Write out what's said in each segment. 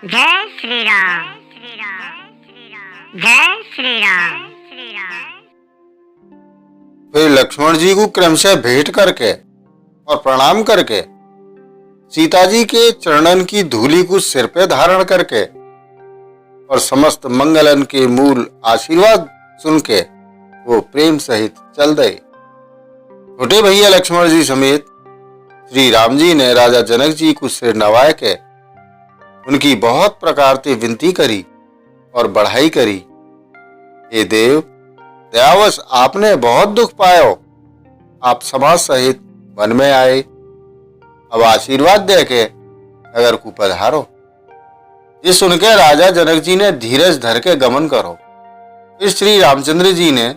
जय श्री राम। जय श्री राम। फिर लक्ष्मण जी को क्रमशः भेंट करके और प्रणाम करके सीता जी के चरणन की धूलि को सिर पे धारण करके और समस्त मंगलन के मूल आशीर्वाद सुन के वो प्रेम सहित चल दे। छोटे भैया लक्ष्मण जी समेत श्री राम जी ने राजा जनक जी को सिर नवाए के उनकी बहुत प्रकार से विनती करी और बढ़ाई करी। हे देव, दयावश आपने बहुत दुख पायो, आप समाज सहित वन में आए, अब आशीर्वाद दे के नगर को पधारो। ये सुनकर राजा जनक जी ने धीरज धर के गमन करो। फिर श्री रामचंद्र जी ने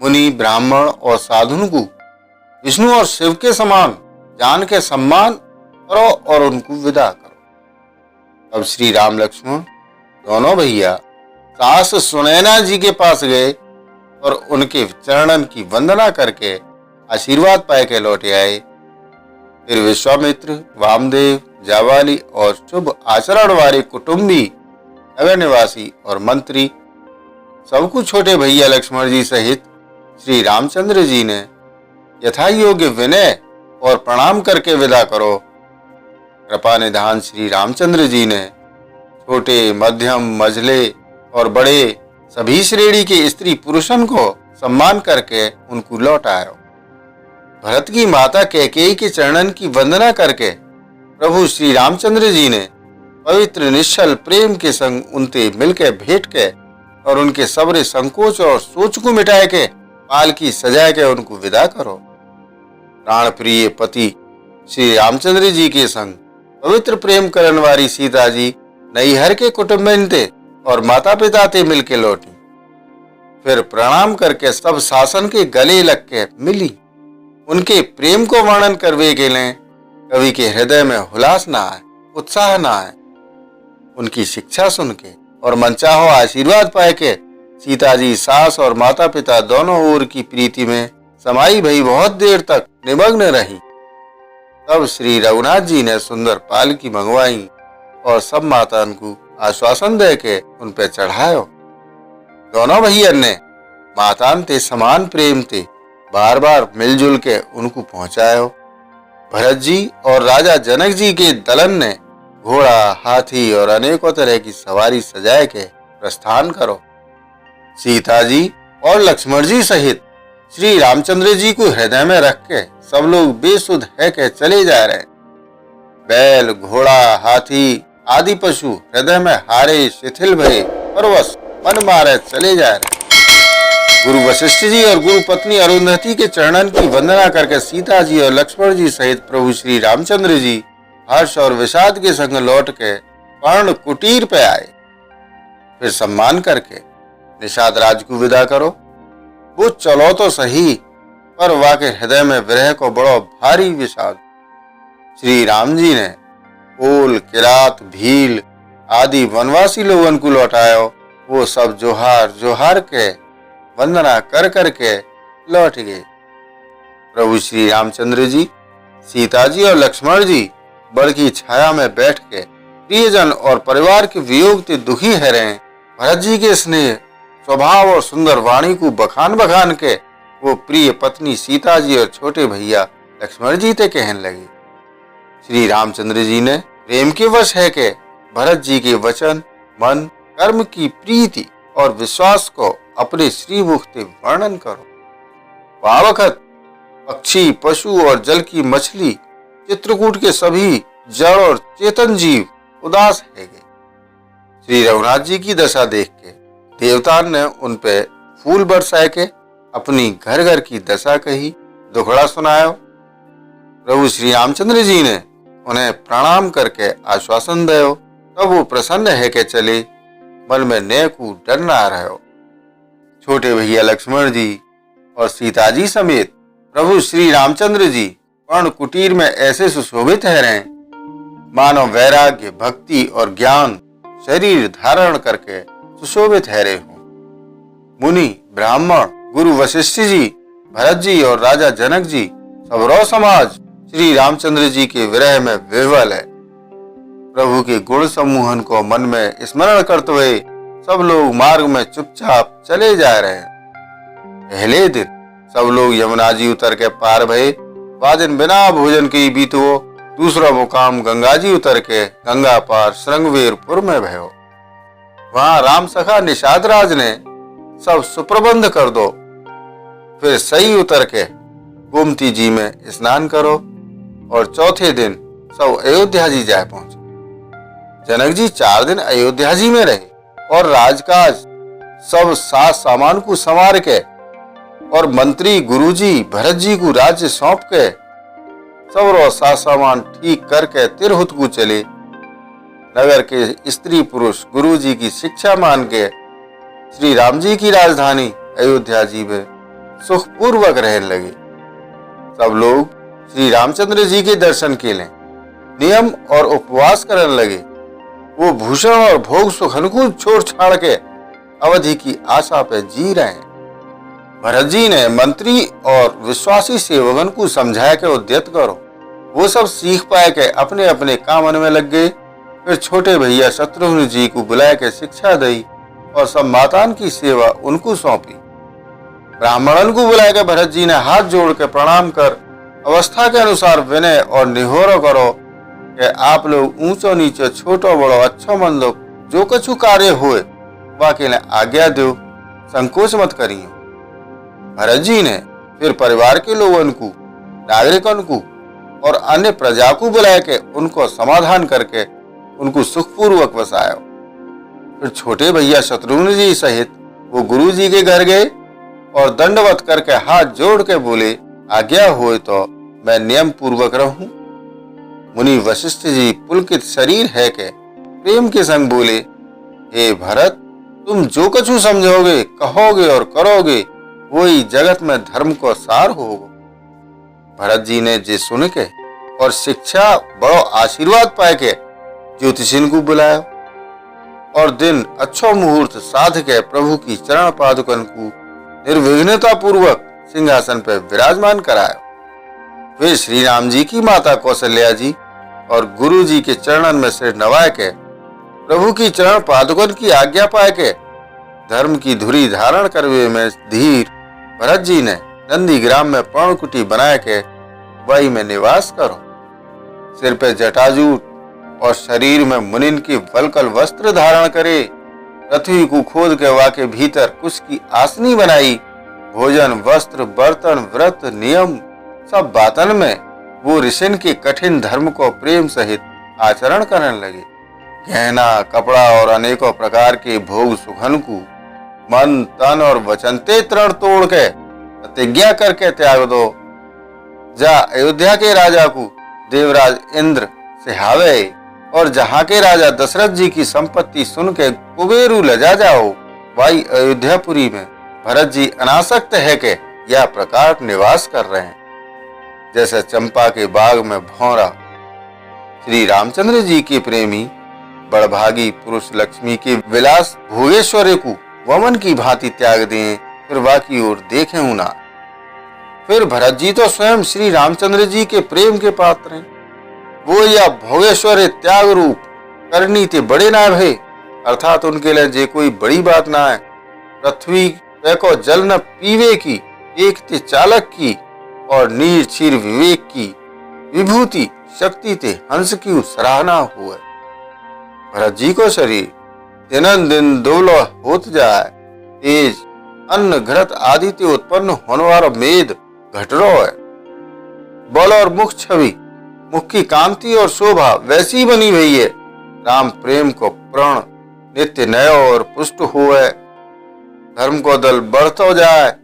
मुनि, ब्राह्मण और साधुन को विष्णु और शिव के समान जान के सम्मान करो और उनको विदा करो। अब श्री राम लक्ष्मण दोनों भैया सास सुनैना जी के पास गए और उनके चरणन की वंदना करके आशीर्वाद पाए के लौटे आए। फिर विश्वामित्र, वामदेव, जावाली और शुभ आचरण वाले कुटुंबी, नगर निवासी और मंत्री सबको छोटे भैया लक्ष्मण जी सहित श्री रामचंद्र जी ने यथा योग्य विनय और प्रणाम करके विदा करो। कृपा निधान श्री रामचंद्र जी ने छोटे, मध्यम, मझले और बड़े सभी श्रेणी के स्त्री पुरुषन को सम्मान करके उनको लौटायो। भरत की माता कैकेयी के चरणन की वंदना करके प्रभु श्री रामचंद्र जी ने पवित्र निश्चल प्रेम के संग उनसे मिलके भेंट के और उनके सबरे संकोच और सोच को मिटाए के पालकी सजाए के उनको विदा करो। प्राण प्रिय पति श्री रामचंद्र जी के संग पवित्र प्रेम करन वाली सीता जी नैहर के कुटुंबन थे और माता पिता थे मिलके लौटी। फिर प्रणाम करके सब शासन के गले लग के मिली। उनके प्रेम को वर्णन करवे के लिए कवि के हृदय में हुलास ना आए, उत्साह ना आए। उनकी शिक्षा सुन के और मनचाहो आशीर्वाद पाए के सीता जी सास और माता पिता दोनों ओर की प्रीति में समाई भई बहुत देर तक निमग्न रही। तब श्री रघुनाथ जी ने सुंदर पालकी मंगवाई और सब माता को आश्वासन दे के उन पे चढ़ायो। दोनों भैया ने मातान ते समान प्रेम ते बार बार मिलजुल के उनको पहुंचायो। भरत जी और राजा जनक जी के दलन ने घोड़ा, हाथी और अनेकों तरह की सवारी सजाए के प्रस्थान करो। सीता जी और लक्ष्मण जी सहित श्री रामचंद्र जी को हृदय में रख के सब लोग बेसुध है के चले जा रहे। बैल, घोड़ा, हाथी आदि पशु हृदय में हारे, शिथिल भये, परवश मन मारे चले जा रहे। गुरु वशिष्ठ जी और गुरु पत्नी अरुंधति के चरणन की वंदना करके सीता जी और लक्ष्मण जी सहित प्रभु श्री रामचंद्र जी हर्ष और विषाद के संग लौट के पर्ण कुटीर पे आए। फिर सम्मान करके निषाद राज को विदा करो। वो चलो तो सही, पर वाके हृदय में विरह को बड़ो भारी विषाद। श्री राम जी ने कोल, किरात, भील आदि वनवासी लोगों को लौटायो। वो सब जोहार जोहार के वंदना कर करके लौट गए। प्रभु श्री रामचंद्र जी, सीता जी और लक्ष्मण जी बड़ की छाया में बैठ के प्रियजन और परिवार के वियोग से दुखी है रहे। भरत जी के स्नेह, स्वभाव और सुंदर वाणी को बखान बखान के वो प्रिय पत्नी सीता जी और छोटे भैया लक्ष्मण जी ते कहने लगे। श्री रामचंद्र जी ने प्रेम के वश है के भरत जी के वचन, मन, कर्म की प्रीति और विश्वास को अपने श्रीमुख से वर्णन करो। वक्त पक्षी, पशु और जल की मछली, चित्रकूट के सभी जड़ और चेतन जीव उदास है गए। श्री रघुनाथ जी की दशा देख के देवतान ने उन पे फूल बरसाए के अपनी घर घर की दशा कही, दुखड़ा सुनायो। प्रभु श्री रामचंद्र जी ने उन्हें प्रणाम करके आश्वासन दयो। तब वो प्रसन्न है के चले, मन में ने को डर न रहो। छोटे भैया लक्ष्मण जी और सीता जी समेत प्रभु श्री रामचंद्र जी पर्ण कुटीर में ऐसे सुशोभित है रहे मानो वैराग्य, भक्ति और ज्ञान शरीर धारण करके सुशोभित है रहे हो। मुनि, ब्राह्मण, गुरु वशिष्ठ जी, भरत जी और राजा जनक जी सबरो समाज श्री रामचंद्र जी के विरह में विह्वल है। प्रभु के गुण समूहन को मन में स्मरण करते हुए सब लोग मार्ग में चुपचाप चले जा रहे हैं। पहले दिन सब लोग यमुना जी उतर के पार भये। वह दिन बिना भोजन के बीतो। दूसरा मुकाम गंगा जी उतर के गंगा पार श्रृंगवेरपुर में भयो। वहां राम सखा निषाद राज ने सब सुप्रबंध कर दो। फिर सही उतर के गोमती जी में स्नान करो और चौथे दिन सब अयोध्या जी जा पहुंचे। जनक जी 4 दिन अयोध्या जी में रहे और राजकाज सब साज सामान को संवार के और मंत्री गुरुजी भरत जी को राज्य सौंप के सब रो साज सामान ठीक करके तिरहुत को चले। नगर के स्त्री पुरुष गुरु जी की शिक्षा मान के श्री राम जी की राजधानी अयोध्या जी में सुखपूर्वक रहने लगे। सब लोग श्री रामचंद्र जी के दर्शन के लिए नियम और उपवास करने लगे। वो भूषण और भोग सुख अनुकूल छोड़ छाड़ के अवधि की आशा पे जी रहे हैं। भरत जी ने मंत्री और विश्वासी सेवकन को समझाया के उद्यत करो। वो सब सीख पाए के अपने अपने कामन में लग गए। फिर छोटे भैया शत्रुघ्न जी को बुलाए के शिक्षा दी और सब मातान की सेवा उनको सौंपी। ब्राह्मणन को बुलाए के भरत जी ने हाथ जोड़ के प्रणाम कर अवस्था के अनुसार विनय और निहोरा करो कि आप लोग ऊंचो नीचो छोटो बड़ो अच्छो मंदो जो कछु कार्य हुए वाके ने आज्ञा दो, संकोच मत करियो। भरत जी ने फिर परिवार के लोगों को, नागरिकों को और अन्य प्रजा को बुलाए के उनको समाधान करके उनको सुखपूर्वक बसाया। फिर छोटे भैया शत्रुघ्न जी सहित वो गुरु जी के घर गए और दंडवत करके हाथ जोड़ के बोले, आज्ञा हो तो मैं नियम पूर्वक रहूं। मुनि वशिष्ठ जी पुलकित शरीर है के प्रेम के संग बोले, हे भरत, तुम जो कछु समझोगे, कहोगे और करोगे वही जगत में धर्म को सार होगा। भरत जी ने जे सुन के और शिक्षा बड़ो आशीर्वाद पाए के ज्योतिषिन को बुलाया और दिन अच्छो मुहूर्त साध के प्रभु की चरण पादुकन को निर्विघ्नता पूर्वक सिंहासन पर विराजमान कराया। वे श्री राम जी की माता कौशल्या जी और गुरु जी के चरणन में सिर नवाए के प्रभु की चरण पादुकन की आज्ञा पाए के धर्म की धुरी धारण करवे में धीर भरत जी ने नंदीग्राम में पर्णकुटी बनाए के वही में निवास करो। सिर पे जटाजूट और शरीर में मुनिन की वलकल वस्त्र धारण करे। पृथ्वी को खोद के वाके भीतर कुछ की आसनी बनाई। भोजन, वस्त्र, बर्तन, व्रत, नियम सब बातन में वो ऋषिन के कठिन धर्म को प्रेम सहित आचरण करने लगे। गहना, कपड़ा और अनेकों प्रकार के भोग सुखन को मन, तन और वचनते तृण तोड़ के प्रतिज्ञा करके त्याग दो। जा अयोध्या के राजा को देवराज इंद्र सिहावे और जहाँ के राजा दशरथ जी की संपत्ति सुन के कुबेरू लजा जाओ। भाई अयोध्यापुरी में भरत जी अनासक्त है के यह प्रकार निवास कर रहे हैं। जैसे चंपा के बाग में भौरा श्री रामचंद्र जी के प्रेमी बड़भागी पुरुष लक्ष्मी के विलास भोगेश्वरी को वमन की भांति त्याग दें, फिर वाकी ओर देखें ना। फिर भरत जी तो स्वयं श्री रामचंद्र जी के प्रेम के पात्र हैं। वो या भोगेश्वर त्याग रूप करनी ते बड़े ना भय, अर्थात उनके लिए जे कोई बड़ी बात ना है। पृथ्वी पे को जल न पीवे की, एक ते चालक की और नीर क्षीर विवेक की, विभूति शक्ति ते हंस की सराहना हुए। भरत जी को शरीर दिन दिन दुबलो होत जाए। तेज, अन्न, घृत आदि ते उत्पन्न होने वाला मेद घट रो है। बल और मुख छवि, मुख की कांति और शोभा वैसी बनी हुई है। राम प्रेम को प्रण नित्य नयो और पुष्ट हुए। धर्म को दल बढ़तो जाए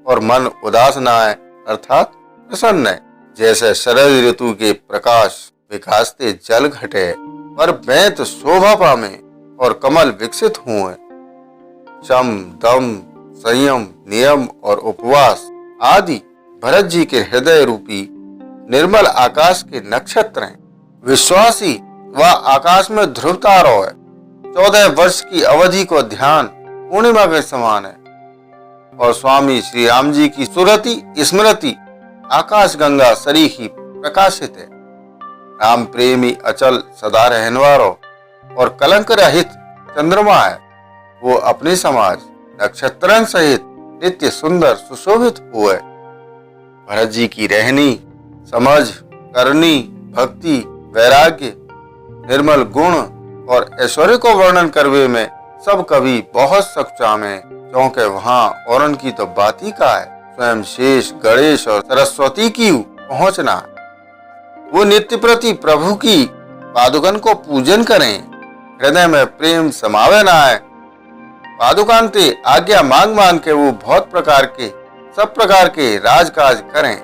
और मन उदास न आए, अर्थात प्रसन्न है। जैसे शरद ऋतु के प्रकाश विकासते जल घटे पर बैंत शोभा पामे और कमल विकसित हुए। शम, दम, संयम, नियम और उपवास आदि भरत जी के हृदय रूपी निर्मल आकाश के नक्षत्र हैं। विश्वासी व आकाश में ध्रुव तारो है। 14 वर्ष की अवधि को ध्यान पूर्णिमा के समान है और स्वामी श्री राम जी की सुरति स्मृति आकाश गंगा सरीखी प्रकाशित है। राम प्रेमी अचल सदा रहने वालो और कलंक रहित चंद्रमा है। वो अपने समाज नक्षत्रन सहित नित्य सुंदर सुशोभित हुए। भरत जी की रहनी, समझ, करनी, भक्ति, वैराग्य, निर्मल गुण और ऐश्वर्य को वर्णन करने में सब कवि बहुत सच्चा में, क्योंकि वहाँ और उनकी तो बात ही का है। स्वयं शेष, गणेश और सरस्वती की पहुंचना है। वो नित्य प्रति प्रभु की पादुकन को पूजन करें, हृदय में प्रेम समावे ना है। पादुकांते आज्ञा मांग मांग के वो बहुत प्रकार के सब प्रकार के राजकाज करें।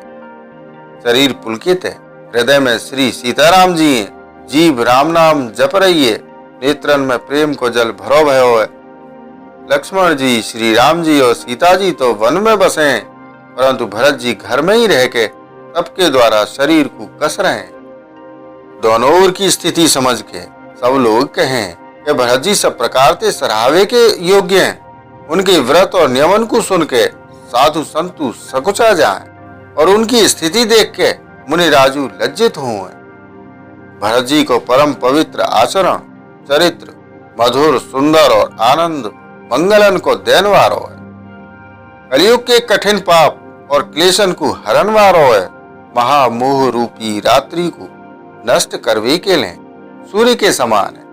शरीर पुलकित है, हृदय में श्री सीताराम जी हैं। जीव राम नाम जप रही है, नेत्रन में प्रेम को जल भरो भयो है। लक्ष्मण जी, श्री राम जी और सीता जी तो वन में बसे हैं, परंतु भरत जी घर में ही रह के सबके द्वारा शरीर को कस रहे हैं। दोनों ओर की स्थिति समझ के सब लोग कहें कि भरत जी सब प्रकार से सराहवे के योग्य हैं। उनके व्रत और नियमन को सुन के साधु संतु सकुचा जाएं और उनकी स्थिति देख के मुनि राजू लज्जित हुए। भरत जी को परम पवित्र आचरण, चरित्र, मधुर, सुंदर और आनंद मंगलन को देने वालो है। कलयुग के कठिन पाप और क्लेशन को हरण वालो है। महामोह रूपी रात्रि को नष्ट करवे के लिए सूर्य के समान है।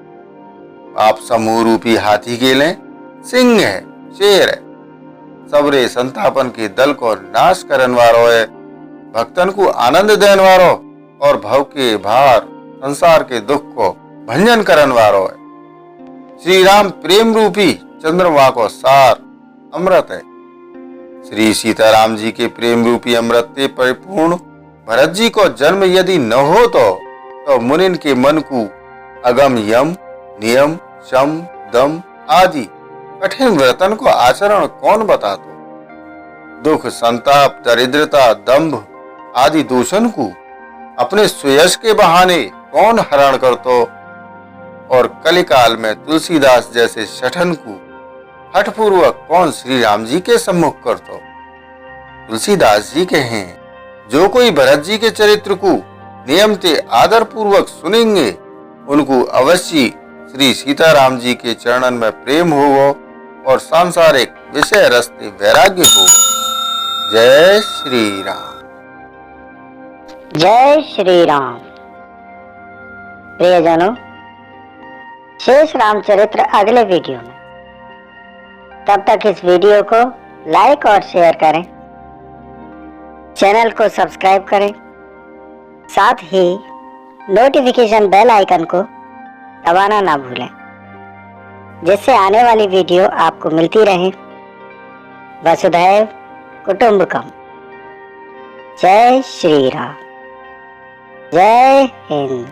पाप समूह रूपी हाथी के लिए सिंह है, शेर है। सबरे संतापन के दल को नाश करने वालो है। भक्तन को आनंद देने वालो और भव के भार संसार के दुख को भंजन करने वालो है। श्री राम प्रेम रूपी चंद्रमा को सार अमृत है। श्री सीताराम जी के प्रेम रूपी अमृत से परिपूर्ण भरत जी को जन्म यदि न हो तो मुनिन के मन को अगम यम, नियम, शम, दम आदि कठिन व्रतन को आचरण कौन बतातो। दुख, संताप, दरिद्रता, दंभ आदि दूषण को अपने सुयश के बहाने कौन हरण करतो। और कलिकाल में तुलसीदास जैसे शठन को हठपूर्वक कौन श्री राम जी के सम्मुख करतो। तुलसीदास जी के हैं, जो कोई भरत जी के चरित्र को नियम से आदर पूर्वक सुनेंगे, उनको अवश्य श्री सीताराम जी के चरणन में प्रेम हो और सांसारिक विषय रस्ते वैराग्य हो। जय श्री राम। जय श्री राम। प्रियजनों, शेष रामचरित्र अगले वीडियो में। तब तक इस वीडियो को लाइक और शेयर करें, चैनल को सब्सक्राइब करें, साथ ही नोटिफिकेशन बेल आइकन को दबाना ना भूलें, जिससे आने वाली वीडियो आपको मिलती रहे। वसुधैव कुटुंबकम। जय श्री राम। जय हिंद।